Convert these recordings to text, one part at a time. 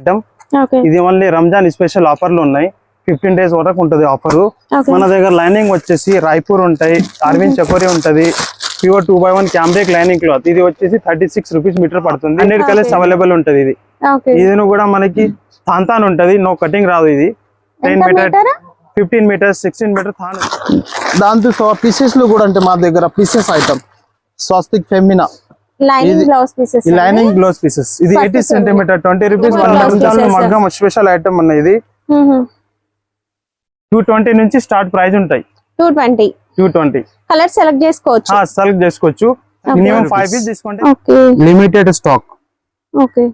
Item. ఇది only Ramzan special ఆఫర్లు ఉన్నాయి. 15 days వరకు ఉంటది ఆఫర్. మన దగ్గర లైనింగ్ వచ్చేసి రాయ్పూర్ ఉంటాయి, అరవింద్ చకోరి ఉంటది, pure 2x1 cambric lining cloth. ఇది వచ్చేసి 36 రూపీస్ మీటర్ పడుతుంది. 100 కలర్స్ అవైలబుల్ ఉంటది. ఇది కూడా మనకి థాన్ ఉంటది, నో కటింగ్ రాదు. ఇది 10 మీటర్ 15 మీటర్స్ 16 మీటర్ థాన్. దాంతో పీసెస్ లో కూడా అంటే మా దగ్గర pieces item Swastik Femina lining blouse pieces. Lining blouse pieces. ఇది 80 సెంటీమీటర్ 20 రూపీస్ మగ్గం స్పెషల్ ఐటమ్ అన్న. ఇది 220 నుంచి స్టార్ట్ ప్రైస్ ఉంటాయి. 220 కలర్ సెలెక్ట్ చేసుకోవచ్చు. సెలెక్ట్ చేసుకోవచ్చు. మినిమం 5 పీస్ తీసుకుంటే limited stock. Okay.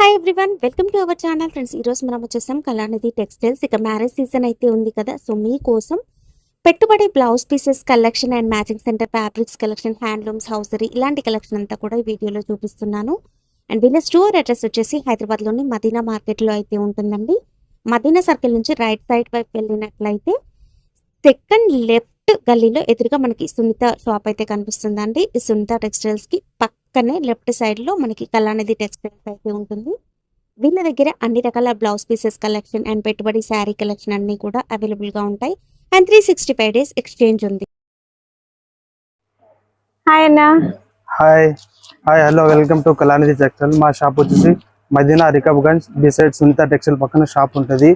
Hi everyone, welcome to our channel friends. ఈ రోజు మనం వచ్చేసాం కళానిధి టెక్స్టైల్స్. ఇక మ్యారేజ్ సీజన్ అయితే ఉంది కదా, సో మీకోసం పెట్టుబడి blouse pieces collection and matching centre fabrics collection, handlooms, hosiery ఇలాంటి కలెక్షన్ అంతా కూడా ఈ వీడియోలో చూపిస్తున్నాను. అండ్ వీళ్ళ స్టోర్ అడ్రస్ వచ్చేసి హైదరాబాద్లోని మదీనా మార్కెట్లో అయితే ఉంటుందండి. మదీనా సర్కిల్ నుంచి రైట్ సైడ్ వైపు వెళ్ళినట్లయితే సెకండ్ లెఫ్ట్ గల్లీలో ఎదురుగా మనకి సునీత షాప్ అయితే కనిపిస్తుందండి. ఈ సునీత టెక్స్టైల్స్కి పక్కనే లెఫ్ట్ సైడ్లో మనకి కళానిధి టెక్స్టైల్స్ అయితే ఉంటుంది. వీళ్ళ దగ్గర అన్ని రకాల బ్లౌజ్ పీసెస్ కలెక్షన్ అండ్ పెట్టుబడి శారీ కలెక్షన్ అన్నీ కూడా అవైలబుల్గా ఉంటాయి. అండ్ 365 days ఎక్స్చేంజ్ ఉంది. హాయ్ అన్న. Hi hello, welcome to Kalanidhi textile. మా షాప్ వచ్చేసి మదీనా రికబ్గంజ్ బిసైడ్ సునీత టెక్స్టైల్ పక్కన షాప్ ఉంటది.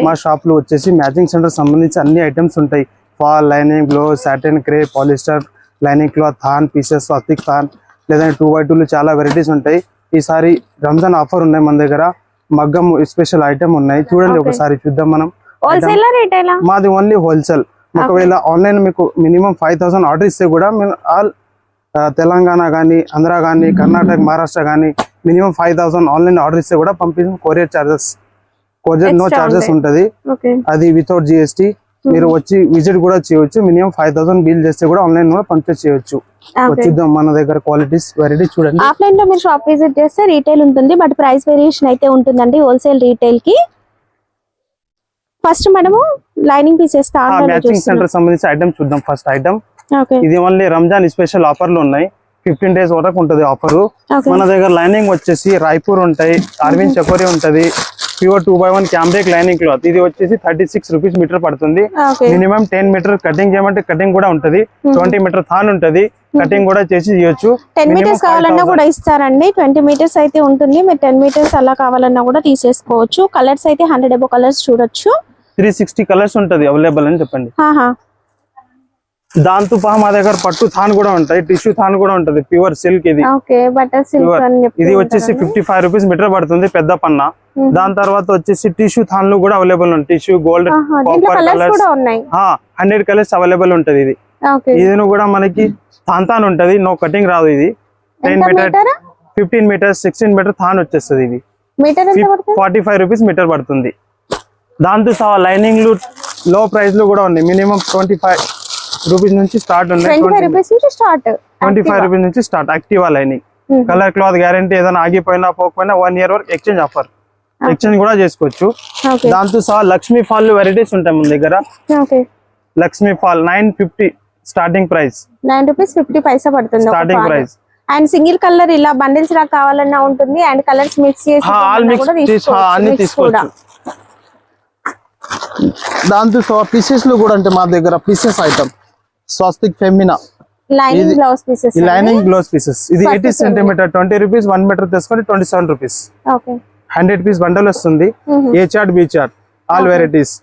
మా షాప్ లో వచ్చేసి మ్యాచింగ్ సెంటర్ సంబంధించి అన్ని ఐటమ్స్ ఉంటాయి. Fall, lining, blouse, satin, crepe, polyester, lining cloth, థాన్ పీసెస్, స్వస్తిక్ థాన్, లేదంటే 2x2 చాలా వెరైటీస్ ఉంటాయి. ఈసారి రంజాన్ ఆఫర్ ఉన్నాయి మన దగ్గర. మగ్గం స్పెషల్ ఐటమ్ ఉన్నాయి, చూడండి ఒకసారి చూద్దాం మనం. మాది ఓన్లీ హోల్సేల్. ఒకవేళ ఆన్లైన్ మీకు మినిమం 5000 ఆర్డర్ ఇస్తే కూడా ఆల్ తెలంగాణ కానీ, ఆంధ్ర కానీ, కర్ణాటక, మహారాష్ట్ర కానీ మినిమం 5000 ఆన్లైన్ ఆర్డర్ ఇస్తే కూడా పంపించిన కొరియర్ చార్జెస్ నో చార్జెస్ ఉంటది. అది వితౌట్ జిఎస్టీ. మీరు వచ్చి విజిట్ కూడా చేయొచ్చు. మినిమం 5000 బిల్ చేస్తే కూడా ఆన్లైన్ కూడా పర్చేస్ చేయొచ్చు. చూద్దాం మన దగ్గర క్వాలిటీస్ వెరైటీ చూడండి. ఆఫ్లైన్ లో మీరు షాప్ విజిట్ చేస్తే రీటైల్ ఉంటుంది, బట్ ప్రైస్ వేరియేషన్ అయితే ఉంటుందండి హోల్సేల్ రీటైల్ కి. ఫస్ట్ మనము లైనింగ్ పీసెస్ మ్యాచింగ్ సెంటర్ సంబంధించి ఐటమ్ చూద్దాం. ఫస్ట్ ఐటమ్ ఇది ఓన్లీ రంజాన్ స్పెషల్ ఆఫర్లు ఉన్నాయి. 15 days వరకు ఉంటది ఆఫర్. మన దగ్గర లైనింగ్ వచ్చేసి రాయ్పూర్ ఉంటాయి, అరవింద్ చకోరి ఉంటది, pure 2x1 cambric lining cloth. ఇది వచ్చేసి 36 రూపీస్ మీటర్ పడుతుంది. మినిమం 10 మీటర్ కటింగ్ చేయమంటే కటింగ్ కూడా ఉంటది. 20 మీటర్ థాన్ ఉంటది, కటింగ్ కూడా చేసి చేయొచ్చు. 10 మీటర్స్ కావాలన్నా కూడా ఇస్తారండి. 20 మీటర్స్ అయితే ఉంటుంది. మీరు 10 మీటర్స్ అలా కావాలన్నా కూడా తీసేసుకోవచ్చు. కలర్స్ అయితే 100 above కలర్స్ చూడొచ్చు. 360 కలర్స్ ఉంటది అవైలబుల్ అని చెప్పండి. దాంతో మా దగ్గర పట్టు థాన్ కూడా ఉంటాయి, టిష్యూ థాన్ కూడా ఉంటది, ప్యూర్ సిల్క్. ఇది ఇది వచ్చేసి 55 రూపీస్ మీటర్ పడుతుంది, పెద్ద పన్న. దాని తర్వాత వచ్చేసి టిష్యూ థాన్లు కూడా అవైలబుల్ ఉంటాయి. Tissue, gold, copper colours 100 colours available ఉంటది. ఇది ఇది కూడా మనకి థాన్ ఉంటది, నో కటింగ్ రాదు. ఇది 10 మీటర్ 15 మీటర్స్ 16 మీటర్ థాన్ వచ్చేస్తుంది. ఇది 45 రూపీస్ మీటర్ పడుతుంది. దాంతో లైనింగ్ లో ప్రైస్ లో కూడా ఉన్నాయి. మినిమం 25 రూపీస్ నుంచి స్టార్ట్ ఉన్నాయి. 25 రూపీస్ నుంచి start. Activa lining, colour, cloth guarantee. ఏదైనా ఆగిపోయినా పోకపోయినా 1 year వరకు ఎక్స్చేంజ్ ఆఫర్, ఎక్స్చేంజ్ కూడా చేసుకోవచ్చు. దాంతో లక్ష్మీ ఫాల్ వెరైటీస్ ఉంటాయి మన దగ్గర. Lakshmi fall 950 starting price. 9 rupees 50 పైసా పడుతుంది starting price. And single colour ఇలా బండిల్స్ లా కావాలన్నా ఉంటుంది. అండ్ కలర్స్ మిక్స్ చేసి అన్ని తీసుకోవచ్చు. దాంతో పీసెస్ లో కూడా అంటే మా దగ్గర pieces item Swastik Femina lining blouse pieces. Lining blouse pieces. ఇది 80 సెంటీమీటర్ 20 రూపీస్. 1 మీటర్ తీసుకొని 27 రూపీస్. 100 పీస్ బండల్ వస్తుంది. A chart, B chart, all varieties.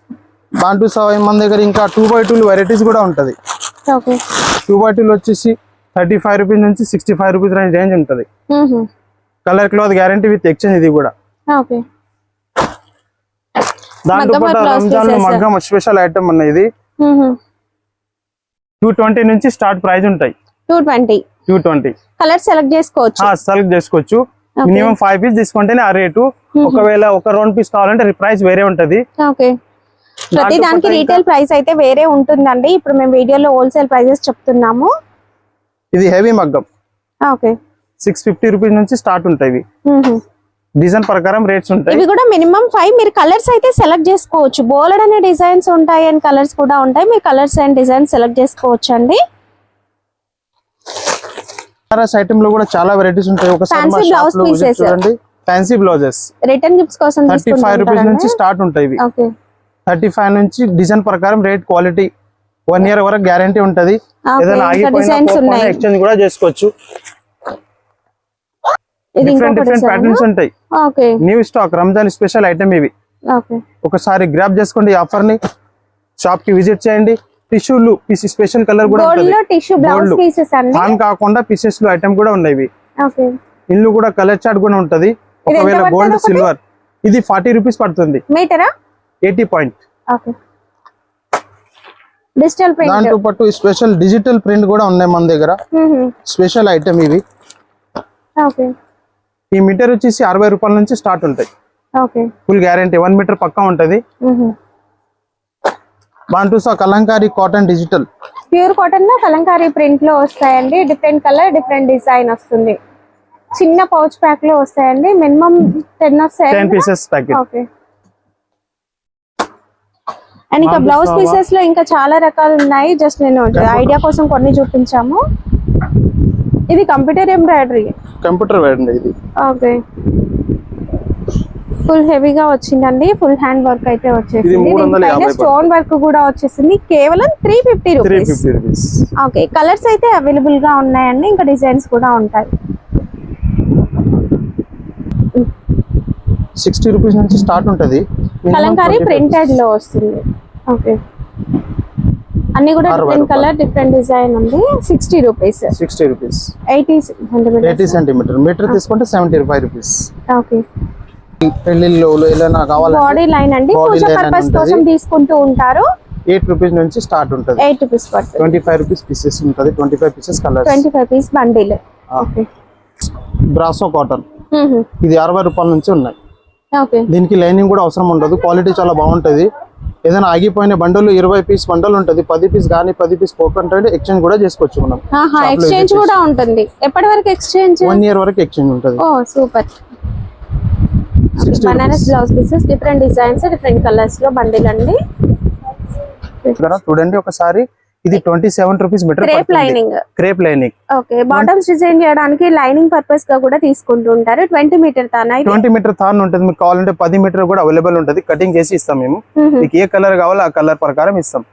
దాంట్లో మన దగ్గర ఇంకా 2x2 వెరైటీస్ కూడా ఉంటది. 2x2 వచ్చేసి 35 రూపీస్ నుంచి 65 రూపీస్ రేంజ్ ఉంటది. Colour, cloth guarantee with exchange. ఇది కూడా దాంతో పాటు రంజాన్ మగ్గం స్పెషల్ ఐటమ్ అన్న. ఇది 220 నుంచి స్టార్ట్ ప్రైస్ ఉంటాయి. 220 కలర్ సెలెక్ట్ చేసుకోవచ్చు. మినిమం 5 పీస్ తీసుకుంటేనే ఆ రేటు. ఒకవేళ ఒక 2 పీస్ కావాలంటే ప్రైస్ వేరే ఉంటది. ప్రతి దానికి రీటైల్ ప్రైస్ అయితే వేరే ఉంటుందండి. ఇప్పుడు మేము వీడియోలో హోల్సేల్ ప్రైజెస్ చెప్తున్నాము. ఇది హెవీ మగ్గం. 650 రూపీస్ నుంచి స్టార్ట్ ఉంటాయి. డిజైన్ ప్రకారం రేట్స్ ఉంటాయి. ఇవి కూడా మినిమం 5. మీరు కలర్స్ అయితే సెలెక్ట్ చేసుకోవచ్చు. బోల్డ్ అనే డిజైన్స్ ఉంటాయి అండ్ కలర్స్ కూడా ఉంటాయి. మీరు కలర్స్ అండ్ డిజైన్స్ సెలెక్ట్ చేసుకోవచ్చు అండి. ఐటమ్ లో కూడా చాలా వెరైటీస్ ఉంటాయి. ఒకసారి మా షాప్ లో విజిట్ చేయండి. ఫ్యాన్సీ బ్లౌజెస్ రిటర్న్ గిఫ్ట్స్ కోసం 35 రూపీస్ నుంచి స్టార్ట్ ఉంటాయి ఇవి. ఓకే 35 నుంచి డిజైన్ ప్రకారం రేట్ క్వాలిటీ 1 ఇయర్ వరకు గ్యారంటీ ఉంటది. ఏదైనా డిజైన్స్ ఆగిపోయినా ఉన్నాయి. ఎక్స్చేంజ్ కూడా చేసుకోవచ్చు. ఇది డిఫరెంట్ ప్యాటర్న్స్ ఉంటాయి. Okay new stock Ramzan special item ఇవి. ఓకే ఒకసారి గ్రాబ్ చేసుకోండి ఈ ఆఫర్ ని. షాప్ కి విజిట్ చేయండి. టిష్యూలు పీస్ స్పెషల్ కలర్ కూడా గోల్డ్ ఉంటుంది. లో టిష్యూ బ్లౌజ్ పీసెస్ అండి. థాన్ కాకుండా పీసెస్ లో ఐటమ్ కూడా ఉన్నాయి ఇవి. ఓకే ఇల్లు కూడా కలర్ చార్ట్ కూడా ఉంటది. ఒకవేళ గోల్డ్ సిల్వర్ ఇది 40 రూపీస్ పడుతుంది మీటరా 80 పాయింట్. ఓకే డిజిటల్ ప్రింట్ దాంతో పాటు స్పెషల్ డిజిటల్ ప్రింట్ కూడా ఉన్నాయి మన దగ్గర. స్పెషల్ ఐటమ్ ఇవి. ఓకే ఈ మీటర్ వచ్చేసి 60 రూపాయల నుంచి స్టార్ట్ ఉంటాయి. ఓకే ఫుల్ గ్యారంటీ 1 మీటర్ పక్కా ఉంటది. బాంటూసా Kalamkari cotton digital pure cotton లో కలంకారీ ప్రింట్ లో వస్తాయండి. డిఫరెంట్ కలర్ డిఫరెంట్ డిజైన్ వస్తుంది. చిన్న పౌచ్ ప్యాక్ లో వస్తాయండి. మినిమం 10 వస్తాయి. 10 పీసెస్ ప్యాకెట్. ఓకే అండ్ ఇంకా బ్లౌజ్ పీసెస్ లో ఇంకా చాలా రకాలు ఉన్నాయి. జస్ట్ నేను ఐడియా కోసం కొన్ని చూపించాము. ఇది కంప్యూటర్ ఎంబ్రాయిడరీ. కంప్యూటర్ వేర్ అండి ఇది. ఓకే ఫుల్ హెవీగా వచ్చిందండి. ఫుల్ హ్యాండ్ వర్క్ అయితే వచ్చేసింది. ఇది 350 దీనిపైన స్టోన్ వర్క్ కూడా వచ్చేసింది. కేవలం 350 రూపీస్. 350 రూపీస్. ఓకే కలర్స్ అయితే అవైలబుల్ గా ఉన్నాయండి. ఇంకా డిజైన్స్ కూడా ఉంటాయి. 60 రూపీస్ నుంచి స్టార్ట్ ఉంటది. కలంకారీ ప్రింటెడ్ లో వస్తుంది. ఓకే అన్ని కూడా డిఫరెంట్ కలర్ డిఫరెంట్ డిజైన్ ఉంది. 60 rupees. 60 rupees 80 centimeter. 80 centimeter meter తీసుకుంటే 75 రూపీస్. ఓకే పెళ్లిలో ఏదైనా కావాలంటే బాడీ లైన్ అండి. Body పూజ line పర్పస్ ఉంటది. కోసం తీసుకుంటూ ఉంటారు. 8 రూపీస్ నుంచి స్టార్ట్ ఉంటది. 8 రూపీస్ పడుతుంది. 25 రూపీస్ పీసెస్ ఉంటది. 25 pieces colours. 25 piece bundle. Okay బ్రాసో కాటన్ ఇది 60 రూపాయల నుంచి ఉన్నాయి. ఓకే దీనికి లైనింగ్ కూడా అవసరం ఉండదు. క్వాలిటీ చాలా బాగుంటది. ఏదైనా ఆగిపోయిన బండలు 20 పీస్ బండలు ఉంటది. 10 పీస్ కానీ 10 పీస్ పోకుంటే ఎక్స్చేంజ్ కూడా చేసుకోవచ్చు మనం. ఎక్స్చేంజ్ కూడా ఉంటుంది. ఎప్పటి వరకు ఎక్స్చేంజ్? 1 ఇయర్ వరకు ఎక్స్చేంజ్ ఉంటది. ఓ super. 60 Banaras blouse pieces different designs different colours లో బండిల్ అండి. చూడండి ఒకసారి ఇది 27 rupees metre. Crepe lining. Crepe lining. Okay bottoms design చేయడానికి లైనింగ్ పర్పస్ గా కూడా తీసుకుంటూ ఉంటారు. 20 మీటర్ తానా? 20 మీటర్ థాన్ ఉంటుంది. మీకు కావాలంటే 10 మీటర్ కూడా అవైలబుల్ ఉంటుంది. కటింగ్ చేసి ఇస్తాం మేము. మీకు ఏ కలర్ కావాలో ఆ కలర్ ప్రకారం ఇస్తాం.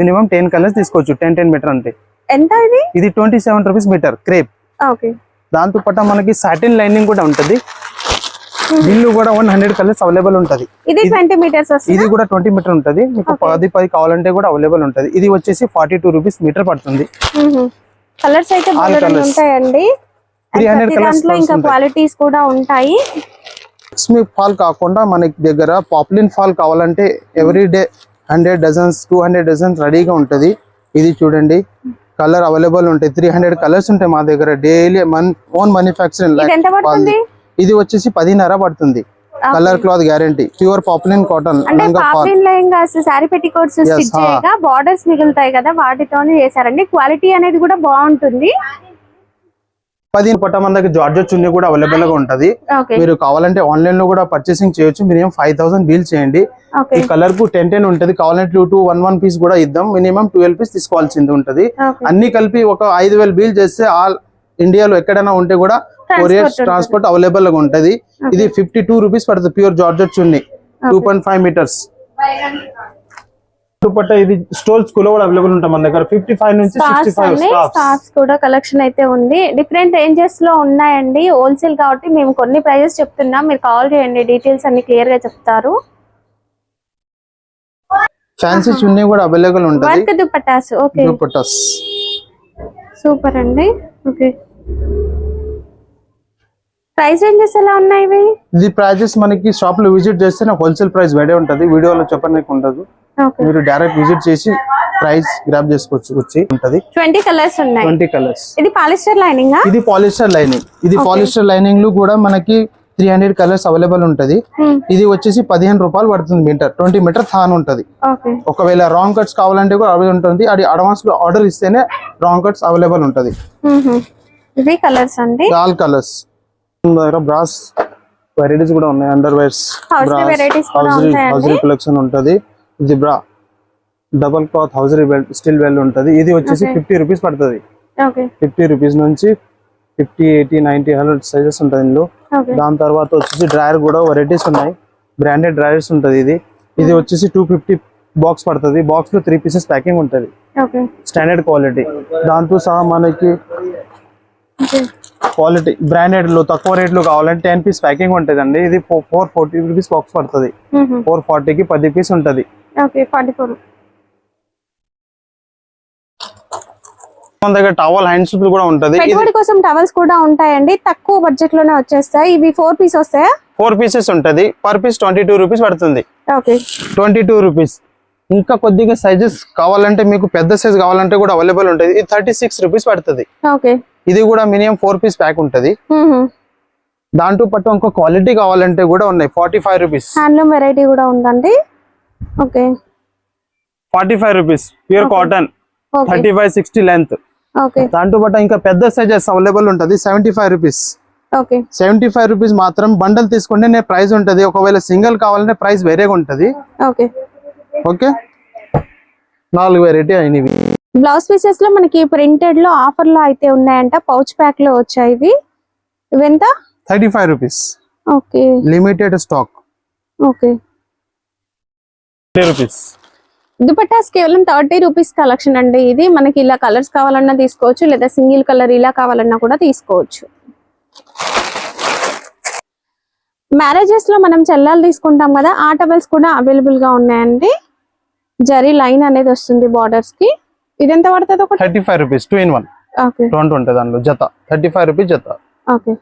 మినిమం 10 కలర్స్ తీసుకోవచ్చు. 10 మీటర్ అంటే ఎంత ఇది? ఇది 27 రూపీస్ మీటర్ క్రేప్. ఓకే దాంతో పాటు మనకి సాటిన్ లైనింగ్ కూడా ఉంటది. దీనిలో కూడా 100 కలర్స్ అవైలబుల్ ఉంటది. ఇది 20 మీటర్స్ వస్తుంది. ఇది కూడా 20 మీటర్ ఉంటది. మీకు 10 కావాలంటే కూడా అవైలబుల్ ఉంటది. ఇది వచ్చేసి 42 రూపీస్ మీటర్ పడుతుంది. కలర్స్ అయితే బాగా ఉంటాయండి. 300 కలర్స్ దాంట్లో ఇంకా క్వాలిటీస్ కూడా ఉంటాయి. లక్ష్మీ ఫాల్ కాకుండా మనకి దగ్గర పాపులిన్ ఫాల్ కావాలంటే ఎవ్రీ డే 100 డజన్స్ 200 డజన్స్ రెడీగా ఉంటది. ఇది చూడండి కలర్ అవైలబుల్ ఉంటాయి. 300 కలర్స్ ఉంటాయి మా దగ్గర. Daily own manufacturing. ఇది ఎంత పడుతుంది? ఇది వచ్చేసి 10.5 పడుతుంది. Colour cloth guarantee. Pure poplin cotton. అంటే poplin lehengas sari petticoats stitch చేయగా బోర్డర్స్ మిగులుతాయి కదా వాటితోనే చేశారండి. క్వాలిటీ అనేది కూడా బాగుంటుంది. 10 పట్ట మందికి జార్జెట్ చున్నీ కూడా అవైలబుల్ గా ఉంటది. మీరు కావాలంటే ఆన్లైన్ లో కూడా పర్చేసింగ్ చేయొచ్చు. మినిమం 5000 బిల్ చేయండి. ఈ కలర్ కు 10 ఉంటది. కావాలంటే 2-1 పీస్ కూడా ఇద్దాం. మినిమం 12 పీస్ తీసుకోవాల్సింది ఉంటది. అన్ని కలిపి ఒక 5000 బిల్ చేస్తే ఆల్ ఇండియాలో ఎక్కడైనా ఉంటే కూడా కొరియర్ ట్రాన్స్పోర్ట్ అవైలబుల్ గా ఉంటది. ఇది 52 రూపీస్ పడుతుంది. ప్యూర్ జార్జెట్ చున్నీ 2.5 మీటర్స్. దుపట్టా ఇది స్టోల్స్ కూడా అవైలబుల్ ఉంటాయి మన దగ్గర. 55 నుంచి 65 స్టార్స్ కూడా కలెక్షన్ అయితే ఉంది. డిఫరెంట్ రేంజెస్ లో ఉన్నాయండి. హోల్సేల్ కాబట్టి మేము కొన్ని ప్రైజెస్ చెప్తున్నాం. మీరు కాల్ చేయండి. డీటెయిల్స్ అన్ని క్లియర్ గా చెప్తారు. ఫ్యాన్సీ చున్నీ కూడా అవైలబుల్ ఉంటుంది. Work dupattas. Okay dupattas super అండి. ఓకే ప్రైస్ రేంజెస్ ఎలా ఉన్నాయి ఇవి? ఇది ప్రైజెస్ మనకి షాప్ లో విజిట్ చేస్తే హోల్సేల్ ప్రైస్ వేరే ఉంటది. వీడియోలో చెప్పడానికి ఉండదు. మీరు డైరెక్ట్ విజిట్ చేసి ప్రైస్ గ్రాబ్ చేసుకోవచ్చు. వచ్చి ఉంటది. 20 కలర్స్ ఉన్నాయి. 20 కలర్స్. ఇది పాలిస్టర్ లైనింగ్. ఇది పాలిస్టర్ లైనింగ్. ఇది పాలిస్టర్ లైనింగ్ లో కూడా మనకి 300 కలర్స్ అవైలబుల్ ఉంటది. ఇది వచ్చేసి 15 రూపాయలు పడుతుంది మీటర్. 20 మీటర్ థాన్ ఉంటది. ఒకవేళ రాంగ్ కట్స్ కావాలంటే కూడా అవైలబుల్ ఉంటుంది. అది అడ్వాన్స్ లో ఆర్డర్ ఇస్తేనే రాంగ్ కట్స్ అవైలబుల్ ఉంటది. ఇవి కలర్స్ అండి. All colours. బ్రాస్ వెరైటీస్ కూడా ఉన్నాయి. అండర్ వేర్స్ హౌజరీ కలెక్షన్ ఉంటది. ఇది బ్రా double cloth hosiery belt still belt ఉంటది. ఇది వచ్చేసి 50 రూపీస్ పడుతుంది. 50 రూపీస్ నుంచి 50, 80, 90, 100 సైజెస్ ఉంటుంది ఇందులో. ఓకే దాని తర్వాత వచ్చేసి డ్రైయర్ కూడా వెరైటీస్ ఉన్నాయి, బ్రాండెడ్ డ్రైయర్స్ ఉంటుంది. ఇది వచ్చేసి 250 బాక్స్ పడుతుంది. బాక్స్ లో 3 పీసెస్ ప్యాకింగ్ ఉంటుంది, ఓకే స్టాండర్డ్ క్వాలిటీ. దాంతో సహా మనకి క్వాలిటీ బ్రాండెడ్ లో తక్కువ రేట్ లో కావాలంటే 10 పీస్ ప్యాకింగ్ ఉంటుంది అండి. ఇది 440 రూపీస్ బాక్స్ పడుతుంది. 440 కి 10 పీస్ ఉంటుంది. ఓకే 44. మన దగ్గర టవల్ హ్యాండ్స్ కూడా ఉంటది. పెట్టుబడి కోసం టవల్స్ కూడా ఉంటాయండి, తక్కువ బడ్జెట్ లోనే వచ్చేస్తాయి. ఇవి 4 పీస్ వస్తాయా? 4 పీసెస్ ఉంటది. పర్ పీస్ 22 రూపీస్ పడుతుంది. Okay 22 rupees. ఇంకా కొద్దిగా సైజెస్ కావాలంటే మీకు పెద్ద సైజ్ కావాలంటే కూడా అవైలబుల్ ఉంటుంది. ఇది 36 రూపీస్ పడుతుంది. ఓకే ఇది కూడా మినిమం 4 పీస్ ప్యాక్ ఉంటది. దాంతో పాటు ఇంకో క్వాలిటీ కావాలంటే కూడా ఉన్నాయి. 45 రూపీస్ హ్యాండ్లూమ్ వెరైటీ కూడా ఉందండి. Okay 45 rupees pure cotton, okay 35-60 length. Okay దాంతో పాటు ఇంకా పెద్ద సైజెస్ అవైలబుల్ ఉంటది. 75 రూపీస్. ఓకే 75 రూపీస్ మాత్రం బండల్ తీసుకుంటే ప్రైస్ ఉంటది. ఒకవేళ సింగిల్ కావాలంటే ప్రైస్ వేరేగా ఉంటది. ఓకే ఓకే 4 వెరైటీ అయినవి. బ్లౌజ్ పీసెస్ లో మనకి ప్రింటెడ్ లో ఆఫర్ లో అయితే ఉన్నాయంట. పౌచ్ ప్యాక్ లో వచ్చాయి ఇవి. ఇవెంత? 35 rupees. Okay limited stock. Okay 30 rupees. Dupattas కేవలం 30 రూపీస్ కలెక్షన్ అండి. ఇది మనకి ఇలా కలర్స్ కావాలన్నా తీసుకోవచ్చు, లేదా సింగిల్ కలర్ ఇలా కావాలన్నా కూడా తీసుకోవచ్చు. మ్యారేజెస్ లో మనం చెల్లాలు తీసుకుంటాం కదా, ఆ టవల్స్ కూడా అవైలబుల్ గా ఉన్నాయండి. జరీ లైన్ అనేది వస్తుంది బార్డర్స్ కి. ఇది ఎంత పడుతుంది? 35 రూపీస్ 2 in 1. ఓకే 20 ఉంటుంది దానిలో జత. 35 రూపీస్ జత. ఓకే